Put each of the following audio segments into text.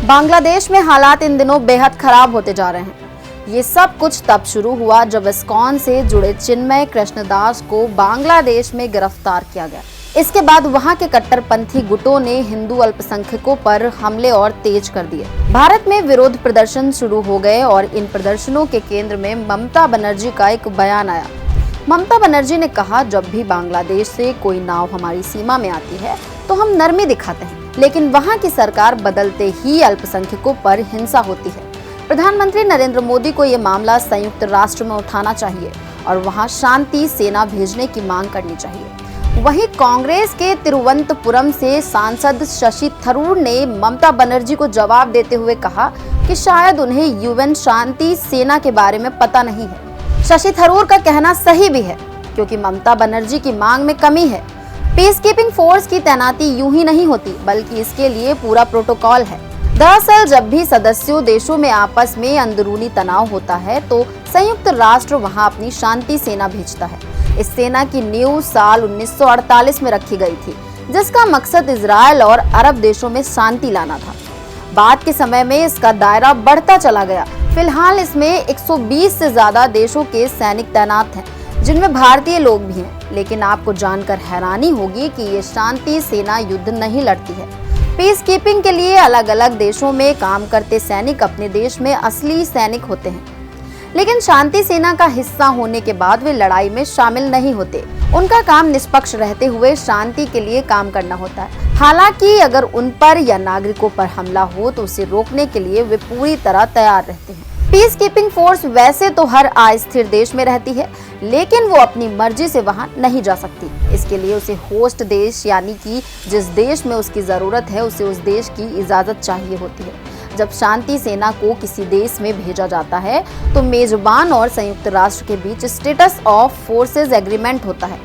बांग्लादेश में हालात इन दिनों बेहद खराब होते जा रहे हैं। ये सब कुछ तब शुरू हुआ जब इस्कॉन से जुड़े चिन्मय कृष्णदास को बांग्लादेश में गिरफ्तार किया गया। इसके बाद वहां के कट्टरपंथी गुटों ने हिंदू अल्पसंख्यकों पर हमले और तेज कर दिए। भारत में विरोध प्रदर्शन शुरू हो गए और इन प्रदर्शनों के केंद्र में ममता बनर्जी का एक बयान आया। ममता बनर्जी ने कहा, जब भी बांग्लादेश से कोई नाव हमारी सीमा में आती है तो हम नरमी दिखाते हैं, लेकिन वहां की सरकार बदलते ही अल्पसंख्यकों पर हिंसा होती है। प्रधानमंत्री नरेंद्र मोदी को ये मामला संयुक्त राष्ट्र में उठाना चाहिए और वहां शांति सेना भेजने की मांग करनी चाहिए। वहीं कांग्रेस के तिरुवनंतपुरम से सांसद शशि थरूर ने ममता बनर्जी को जवाब देते हुए कहा कि शायद उन्हें यूएन शांति सेना के बारे में पता नहीं है। शशि थरूर का कहना सही भी है, क्योंकि ममता बनर्जी की मांग में कमी है। पीस कीपिंग फोर्स की तैनाती यूं ही नहीं होती, बल्कि इसके लिए पूरा प्रोटोकॉल है। दरअसल जब भी सदस्यों देशों में आपस में अंदरूनी तनाव होता है तो संयुक्त राष्ट्र वहां अपनी शांति सेना भेजता है। इस सेना की नींव साल 1948 में रखी गई थी, जिसका मकसद इजराइल और अरब देशों में शांति लाना था। बाद के समय में इसका दायरा बढ़ता चला गया। फिलहाल इसमें 120 से ज्यादा देशों के सैनिक तैनात हैं, जिनमें भारतीय लोग भी हैं। लेकिन आपको जानकर हैरानी होगी कि ये शांति सेना युद्ध नहीं लड़ती है। पीस कीपिंग के लिए अलग अलग देशों में काम करते सैनिक अपने देश में असली सैनिक होते हैं, लेकिन शांति सेना का हिस्सा होने के बाद वे लड़ाई में शामिल नहीं होते। उनका काम निष्पक्ष रहते हुए शांति के लिए काम करना होता है। हालांकि अगर उन पर या नागरिकों पर हमला हो तो उसे रोकने के लिए वे पूरी तरह तैयार रहते हैं। पीस कीपिंग फोर्स वैसे तो हर अस्थिर देश में रहती है, लेकिन वो अपनी मर्जी से वहां नहीं जा सकती। इसके लिए उसे होस्ट देश, यानी कि जिस देश में उसकी जरूरत है, उसे उस देश की इजाजत चाहिए होती है। जब शांति सेना को किसी देश में भेजा जाता है तो मेजबान और संयुक्त राष्ट्र के बीच स्टेटस ऑफ फोर्सेज एग्रीमेंट होता है।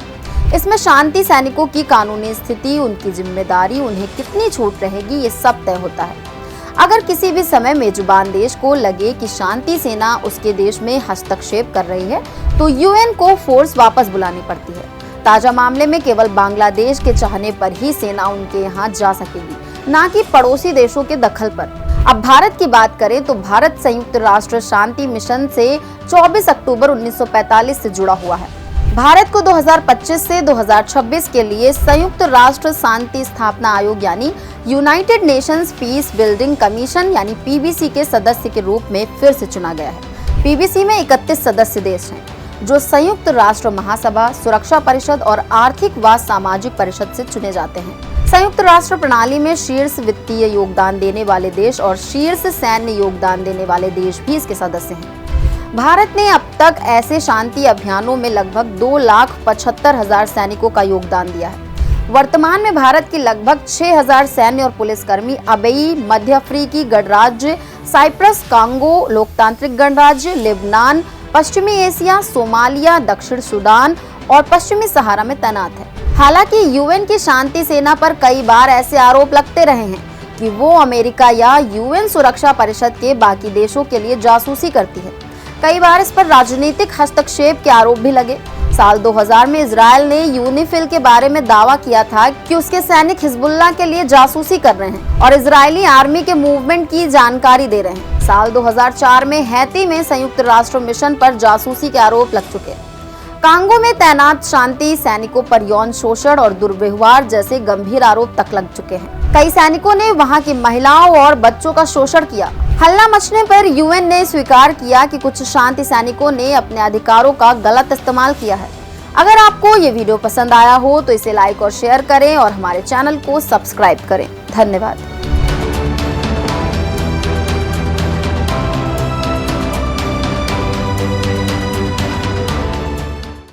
इसमें शांति सैनिकों की कानूनी स्थिति, उनकी जिम्मेदारी, उन्हें कितनी छूट रहेगी, ये सब तय होता है। अगर किसी भी समय मेजबान देश को लगे कि शांति सेना उसके देश में हस्तक्षेप कर रही है तो यूएन को फोर्स वापस बुलानी पड़ती है। ताजा मामले में केवल बांग्लादेश के चाहने पर ही सेना उनके यहाँ जा सकेगी, ना कि पड़ोसी देशों के दखल पर। अब भारत की बात करें तो भारत संयुक्त राष्ट्र शांति मिशन से 24 अक्टूबर 1945 से जुड़ा हुआ है। भारत को 2025 से 2026 के लिए संयुक्त राष्ट्र शांति स्थापना आयोग यानी United Nations peace building commission यानी पीबीसी के सदस्य के रूप में फिर से चुना गया है। पीबीसी में 31 सदस्य देश हैं, जो संयुक्त राष्ट्र महासभा, सुरक्षा परिषद और आर्थिक व सामाजिक परिषद से चुने जाते हैं। संयुक्त राष्ट्र प्रणाली में शीर्ष वित्तीय योगदान देने वाले देश और शीर्ष सैन्य योगदान देने वाले देश भी इसके सदस्य हैं। भारत ने अब तक ऐसे शांति अभियानों में लगभग 2,75,000 सैनिकों का योगदान दिया है। वर्तमान में भारत की लगभग 6,000 सैन्य और पुलिसकर्मी अबेई, मध्य अफ्रीकी गणराज्य, साइप्रस, कांगो, लोकतांत्रिक गणराज्य, लेबनान, पश्चिमी एशिया, सोमालिया, दक्षिण सूडान और पश्चिमी सहारा में तैनात है। हालांकि यूएन की शांति सेना पर कई बार ऐसे आरोप लगते रहे हैं कि वो अमेरिका या यूएन सुरक्षा परिषद के बाकी देशों के लिए जासूसी करती है। कई बार इस पर राजनीतिक हस्तक्षेप के आरोप भी लगे। साल 2000 में इजराइल ने यूनिफिल के बारे में दावा किया था कि उसके सैनिक हिजबुल्लाह के लिए जासूसी कर रहे हैं और इजरायली आर्मी के मूवमेंट की जानकारी दे रहे हैं। साल 2004 में हैती में संयुक्त राष्ट्र मिशन पर जासूसी के आरोप लग चुके। कांगो में तैनात शांति सैनिकों पर यौन शोषण और दुर्व्यवहार जैसे गंभीर आरोप तक लग चुके हैं। कई सैनिकों ने वहां की महिलाओं और बच्चों का शोषण किया। हल्ला मचने पर यूएन ने स्वीकार किया कि कुछ शांति सैनिकों ने अपने अधिकारों का गलत इस्तेमाल किया है। अगर आपको ये वीडियो पसंद आया हो तो इसे लाइक और शेयर करें और हमारे चैनल को सब्सक्राइब करें। धन्यवाद।